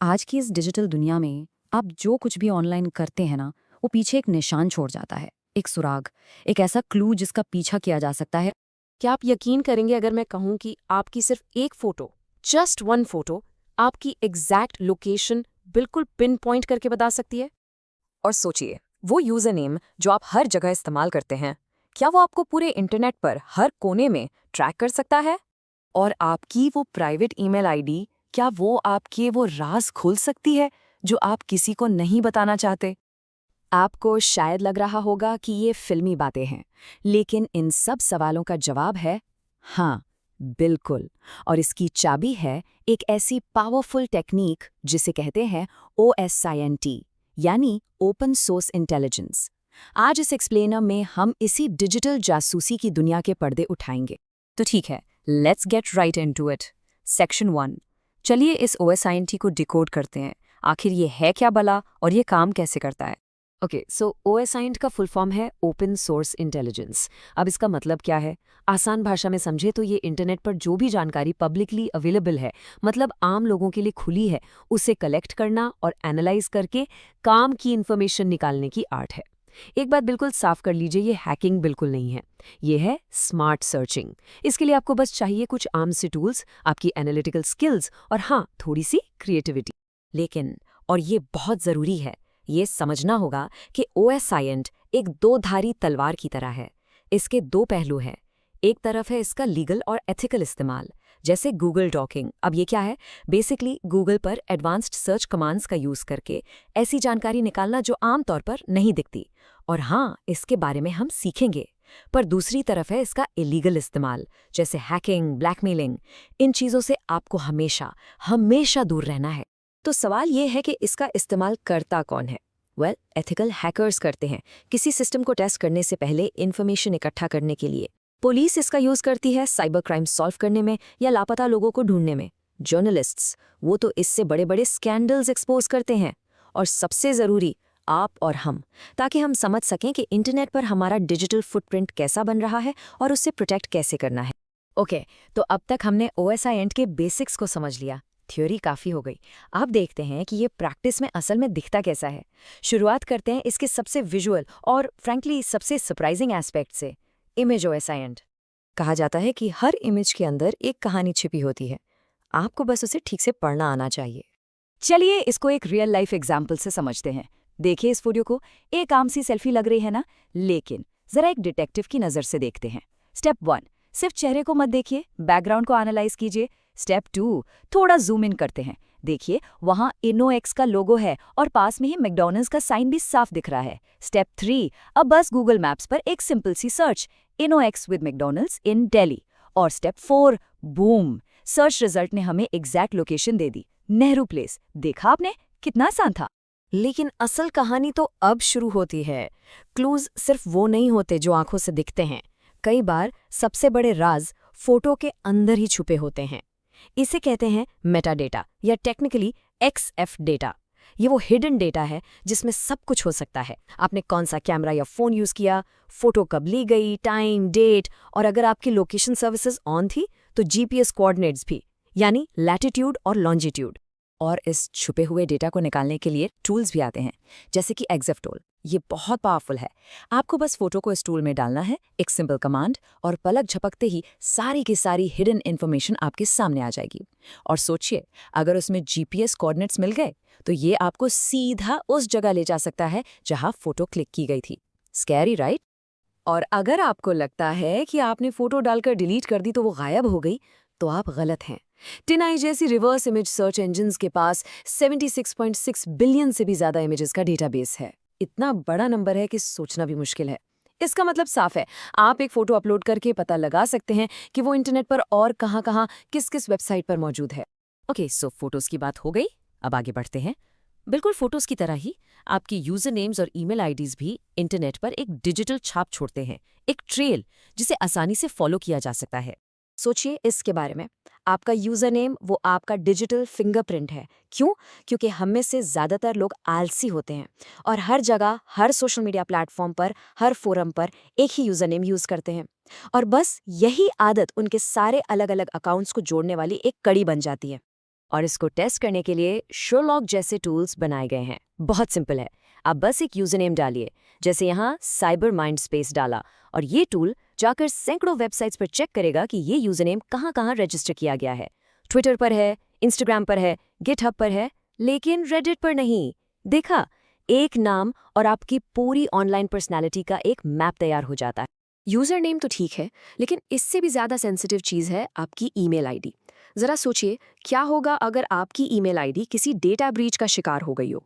आज की इस डिजिटल दुनिया में आप जो कुछ भी ऑनलाइन करते हैं ना, वो पीछे एक निशान छोड़ जाता है, एक सुराग, एक ऐसा क्लू जिसका पीछा किया जा सकता है। क्या आप यकीन करेंगे अगर मैं कहूं कि आपकी सिर्फ एक फोटो, जस्ट वन फोटो, आपकी एग्जैक्ट लोकेशन बिल्कुल पिन पॉइंट करके बता सकती है? और सोचिए, वो यूजर नेम जो आप हर जगह इस्तेमाल करते हैं, क्या वो आपको पूरे इंटरनेट पर हर कोने में ट्रैक कर सकता है? और आपकी वो प्राइवेट ईमेल आईडी, क्या वो आपके वो राज खोल सकती है जो आप किसी को नहीं बताना चाहते? आपको शायद लग रहा होगा कि ये फिल्मी बातें हैं, लेकिन इन सब सवालों का जवाब है हाँ, बिल्कुल। और इसकी चाबी है एक ऐसी पावरफुल टेक्निक जिसे कहते हैं OSINT, यानी ओपन सोर्स इंटेलिजेंस। आज इस एक्सप्लेनर में हम इसी डिजिटल जासूसी की दुनिया के पर्दे उठाएंगे। तो ठीक है, let's get right into it. Section 1। चलिए इस OSINT को डिकोड करते हैं। आखिर ये है क्या भला और ये काम कैसे करता है? ओके, सो OSINT का फुल फॉर्म है ओपन सोर्स इंटेलिजेंस। अब इसका मतलब क्या है? आसान भाषा में समझे तो ये इंटरनेट पर जो भी जानकारी पब्लिकली अवेलेबल है, मतलब आम लोगों के लिए खुली है, उसे कलेक्ट करना और एनालाइज करके काम की इन्फॉर्मेशन निकालने की आर्ट है। एक बात बिल्कुल साफ कर लीजिए, ये हैकिंग बिल्कुल नहीं है, ये है स्मार्ट सर्चिंग। इसके लिए आपको बस चाहिए कुछ आम से टूल्स, आपकी एनालिटिकल स्किल्स और हाँ, थोड़ी सी क्रिएटिविटी। लेकिन, और ये बहुत ज़रूरी है, ये समझना होगा कि OSINT एक दो-धारी तलवार की तरह है। इसके दो पहलू हैं। एक तरफ है इसका लीगल और एथिकल इस्तेमाल, जैसे गूगल डॉकिंग। अब ये क्या है? बेसिकली गूगल पर एडवांस्ड सर्च कमांड्स का यूज़ करके ऐसी जानकारी निकालना जो आमतौर पर नहीं दिखती। और हाँ, इसके बारे में हम सीखेंगे। पर दूसरी तरफ है इसका इलीगल इस्तेमाल, जैसे हैकिंग, ब्लैकमेलिंग। इन चीज़ों से आपको हमेशा हमेशा दूर रहना है। तो सवाल ये है कि इसका इस्तेमाल करता कौन है? एथिकल हैकर्स करते हैं, किसी सिस्टम को टेस्ट करने से पहले इन्फॉर्मेशन इकट्ठा करने के लिए। पुलिस इसका यूज़ करती है साइबर क्राइम सॉल्व करने में या लापता लोगों को ढूंढने में। जर्नलिस्ट्स, वो तो इससे बड़े बड़े स्कैंडल्स एक्सपोज करते हैं। और सबसे ज़रूरी, आप और हम, ताकि हम समझ सकें कि इंटरनेट पर हमारा डिजिटल फुटप्रिंट कैसा बन रहा है और उससे प्रोटेक्ट कैसे करना है। ओके, तो अब तक हमने OSINT के बेसिक्स को समझ लिया। थ्योरी काफ़ी हो गई। अब देखते हैं कि ये प्रैक्टिस में असल में दिखता कैसा है। शुरुआत करते हैं इसके सबसे विजुअल और फ्रैंकली सबसे सरप्राइजिंग एस्पेक्ट से, इमेज OSINT। कहा जाता है कि हर इमेज के अंदर एक कहानी छिपी होती है, आपको बस उसे ठीक से पढ़ना आना चाहिए। चलिए इसको एक रियल लाइफ एग्जाम्पल से समझते हैं। देखिए इस वीडियो को, एक आम सी सेल्फी लग रही है ना, लेकिन जरा एक डिटेक्टिव की नज़र से देखते हैं। स्टेप 1, सिर्फ चेहरे को मत देखिए, बैकग्राउंड को एनालाइज कीजिए। स्टेप 2, थोड़ा जूम इन करते हैं। देखिए वहां InnoX का लोगो है और पास में ही मैकडॉनल्ड्स का साइन भी साफ दिख रहा है। स्टेप 3, अब बस गूगल मैप्स पर एक सिंपल सी search, InnoX with McDonald's in Delhi. और स्टेप 4, बूम, सर्च रिजल्ट ने हमें एग्जैक्ट लोकेशन दे दी, नेहरू प्लेस। देखा आपने, कितना आसान था। लेकिन असल कहानी तो अब शुरू होती है। क्लूज सिर्फ वो नहीं होते जो आंखों से दिखते हैं। कई बार सबसे बड़े राज फोटो के अंदर ही छुपे होते हैं। इसे कहते हैं मेटा डेटा या टेक्निकली XF डेटा। ये वो हिडन डेटा है जिसमें सब कुछ हो सकता है। आपने कौन सा कैमरा या फ़ोन यूज़ किया, फ़ोटो कब ली गई, टाइम, डेट, और अगर आपकी लोकेशन सर्विसेज ऑन थी तो GPS कोऑर्डिनेट्स भी, यानी लैटिट्यूड और लॉन्जिट्यूड। और इस छुपे हुए डेटा को निकालने के लिए टूल्स भी आते हैं, जैसे कि EXIF टूल। ये बहुत पावरफुल है। आपको बस फोटो को इस टूल में डालना है, एक सिंपल कमांड, और पलक झपकते ही सारी की सारी हिडन इन्फॉर्मेशन आपके सामने आ जाएगी। और सोचिए, अगर उसमें GPS कोऑर्डिनेट्स मिल गए तो ये आपको सीधा उस जगह ले जा सकता है जहां फोटो क्लिक की गई थी। Scary, right? और अगर आपको लगता है कि आपने फोटो डालकर डिलीट कर दी तो वो गायब हो गई, तो आप गलत हैं। टिनाई जैसी रिवर्स इमेज सर्च इंजिन्स के पास 76.6 बिलियन से भी ज्यादा इमेजेस का डेटाबेस है। इतना बड़ा नंबर है कि सोचना भी मुश्किल है। इसका मतलब साफ है, आप एक फोटो अपलोड करके पता लगा सकते हैं कि वो इंटरनेट पर और कहां-कहां, किस-किस वेबसाइट पर मौजूद है। ओके, सो फोटोज की बात हो गई, अब आगे बढ़ते हैं। बिल्कुल फोटोज की तरह ही आपकी यूजर नेम्स और ईमेल आईडीज भी इंटरनेट पर एक डिजिटल छाप छोड़ते हैं, एक ट्रेल जिसे आसानी से फॉलो किया जा सकता है। सोचिए इसके बारे में, आपका यूजर नेम वो आपका डिजिटल फिंगरप्रिंट है। क्यों? क्योंकि हम में से ज्यादातर लोग आलसी होते हैं और हर जगह, हर सोशल मीडिया प्लेटफॉर्म पर, हर फोरम पर एक ही यूजर नेम यूज करते हैं। और बस यही आदत उनके सारे अलग अलग अकाउंट्स को जोड़ने वाली एक कड़ी बन जाती है। और इसको टेस्ट करने के लिए शर्लॉक जैसे टूल्स बनाए गए हैं। बहुत सिंपल है, आप बस एक यूजर नेम डालिए, जैसे यहाँ साइबर माइंड स्पेस डाला, और ये टूल जाकर सैकड़ों वेबसाइट्स पर चेक करेगा कि ये यूजर नेम कहाँ रजिस्टर किया गया है। ट्विटर पर है, इंस्टाग्राम पर है, गिटहब पर है, लेकिन रेडिट पर नहीं। देखा, एक नाम और आपकी पूरी ऑनलाइन पर्सनैलिटी का एक मैप तैयार हो जाता है। यूजर नेम तो ठीक है, लेकिन इससे भी ज्यादा सेंसिटिव चीज है आपकी ईमेल आईडी। जरा सोचिए, क्या होगा अगर आपकी ईमेल आईडी किसी डेटा ब्रीच का शिकार हो गई हो।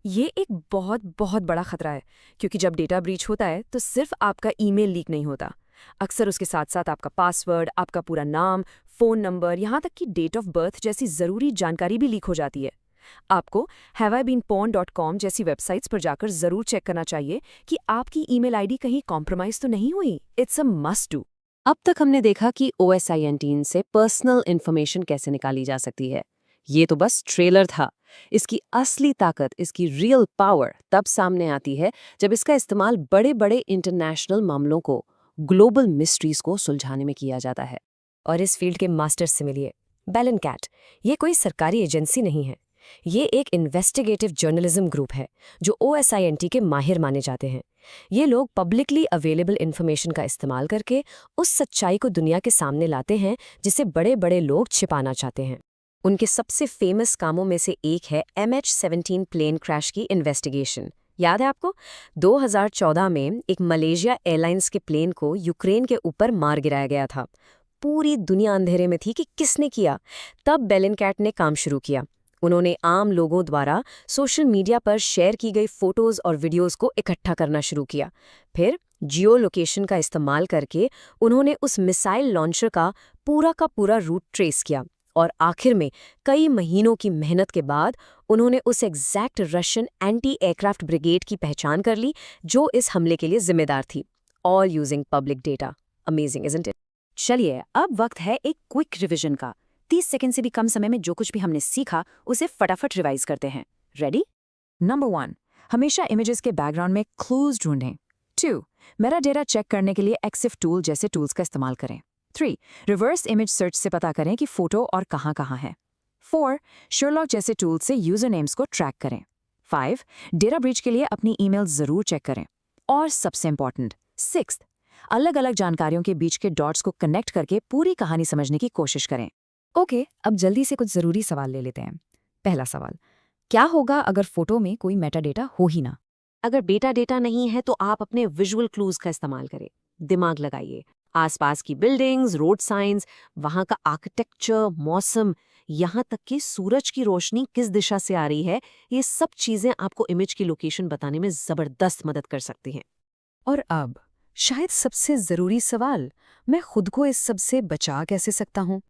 ये एक बहुत बहुत बड़ा खतरा है, क्योंकि जब डेटा ब्रीच होता है तो सिर्फ आपका ईमेल लीक नहीं होता। अक्सर उसके साथ साथ आपका पासवर्ड, आपका पूरा नाम, फ़ोन नंबर, यहाँ तक कि डेट ऑफ बर्थ जैसी ज़रूरी जानकारी भी लीक हो जाती है। आपको haveibeenpawned.com जैसी वेबसाइट्स पर जाकर ज़रूर चेक करना चाहिए कि आपकी ईमेल आईडी कहीं कॉम्प्रोमाइज़ तो नहीं हुई। It's a must do. अब तक हमने देखा कि OSINT से पर्सनल इन्फॉर्मेशन कैसे निकाली जा सकती है। ये तो बस ट्रेलर था। इसकी असली ताकत, इसकी रियल पावर तब सामने आती है जब इसका इस्तेमाल बड़े बड़े इंटरनेशनल मामलों को, ग्लोबल मिस्ट्रीज को सुलझाने में किया जाता है। और इस फील्ड के मास्टर्स से मिलिए। बेलेनकैट ये कोई सरकारी एजेंसी नहीं है, ये एक इन्वेस्टिगेटिव जर्नलिज्म ग्रुप है जो OSINT के माहिर माने जाते हैं। ये लोग पब्लिकली अवेलेबल इन्फॉर्मेशन का इस्तेमाल करके उस सच्चाई को दुनिया के सामने लाते हैं जिसे बड़े बड़े लोग छिपाना चाहते हैं। उनके सबसे फेमस कामों में से एक है MH17 प्लेन क्रैश की इन्वेस्टिगेशन। याद है आपको? 2014 में एक मलेशिया एयरलाइंस के प्लेन को यूक्रेन के ऊपर मार गिराया गया था। पूरी दुनिया अंधेरे में थी कि किसने किया। तब बेलेनकैट ने काम शुरू किया। उन्होंने आम लोगों द्वारा सोशल मीडिया पर शेयर की गई फोटोज और वीडियोस को इकट्ठा करना शुरू किया। फिर जियो लोकेशन का इस्तेमाल करके उन्होंने उस मिसाइल लॉन्चर का पूरा रूट ट्रेस किया, और आखिर में कई महीनों की मेहनत के बाद उन्होंने उस exact Russian anti aircraft brigade की पहचान कर ली जो इस हमले के लिए जिम्मेदार थी। All using public data. Amazing, isn't it? चलिए, अब वक्त है एक क्विक रिवीजन का। 30 सेकंड से भी कम समय में जो कुछ भी हमने सीखा उसे फटाफट रिवाइज करते हैं। रेडी? नंबर 1, हमेशा इमेजेस के बैकग्राउंड में क्लूज ढूंढें। 2, मेटाडेटा चेक करने के लिए EXIF टूल जैसे टूल्स का इस्तेमाल करें। 3, रिवर्स इमेज सर्च से पता करें कि फोटो और कहाँ है। 4, शर्लॉक जैसे टूल से यूजर नेम्स को ट्रैक करें। 5, डेटा ब्रीच के लिए अपनी ईमेल जरूर चेक करें। और सबसे इंपॉर्टेंट 6, अलग-अलग जानकारियों के बीच के डॉट्स को कनेक्ट करके पूरी कहानी समझने की कोशिश करें। ओके, अब जल्दी से कुछ जरूरी सवाल ले लेते हैं। पहला सवाल, क्या होगा अगर फोटो में कोई मेटाडेटा हो ही ना? अगर बेटा डेटा नहीं है तो आप अपने विजुअल क्लूज का इस्तेमाल करें। दिमाग लगाइए, आसपास की बिल्डिंग्स, रोड साइंस, वहां का आर्किटेक्चर, मौसम, यहाँ तक कि सूरज की रोशनी किस दिशा से आ रही है, ये सब चीजें आपको इमेज की लोकेशन बताने में जबरदस्त मदद कर सकती हैं। और अब शायद सबसे ज़रूरी सवाल, मैं खुद को इस सब से बचा कैसे सकता हूँ?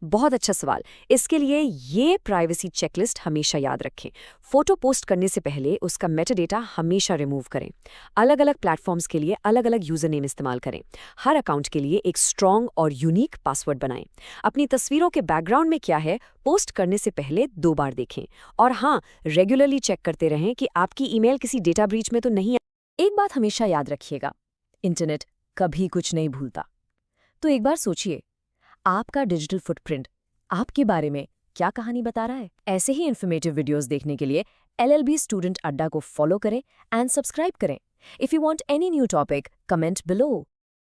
बहुत अच्छा सवाल। इसके लिए ये प्राइवेसी चेकलिस्ट हमेशा याद रखें। फोटो पोस्ट करने से पहले उसका मेटाडेटा हमेशा रिमूव करें। अलग अलग प्लेटफॉर्म्स के लिए अलग अलग यूजर नेम इस्तेमाल करें। हर अकाउंट के लिए एक स्ट्रॉन्ग और यूनिक पासवर्ड बनाएं। अपनी तस्वीरों के बैकग्राउंड में क्या है, पोस्ट करने से पहले 2 बार देखें। और हाँ, रेगुलरली चेक करते रहें कि आपकी ईमेल किसी डेटा ब्रीच में तो नहीं है। एक बात हमेशा याद रखिएगा, इंटरनेट कभी कुछ नहीं भूलता। तो एक बार सोचिए, आपका डिजिटल फुटप्रिंट आपके बारे में क्या कहानी बता रहा है? ऐसे ही इन्फॉर्मेटिव वीडियोस देखने के लिए LLB स्टूडेंट अड्डा को फॉलो करें एंड सब्सक्राइब करें। If you want any new topic, comment below.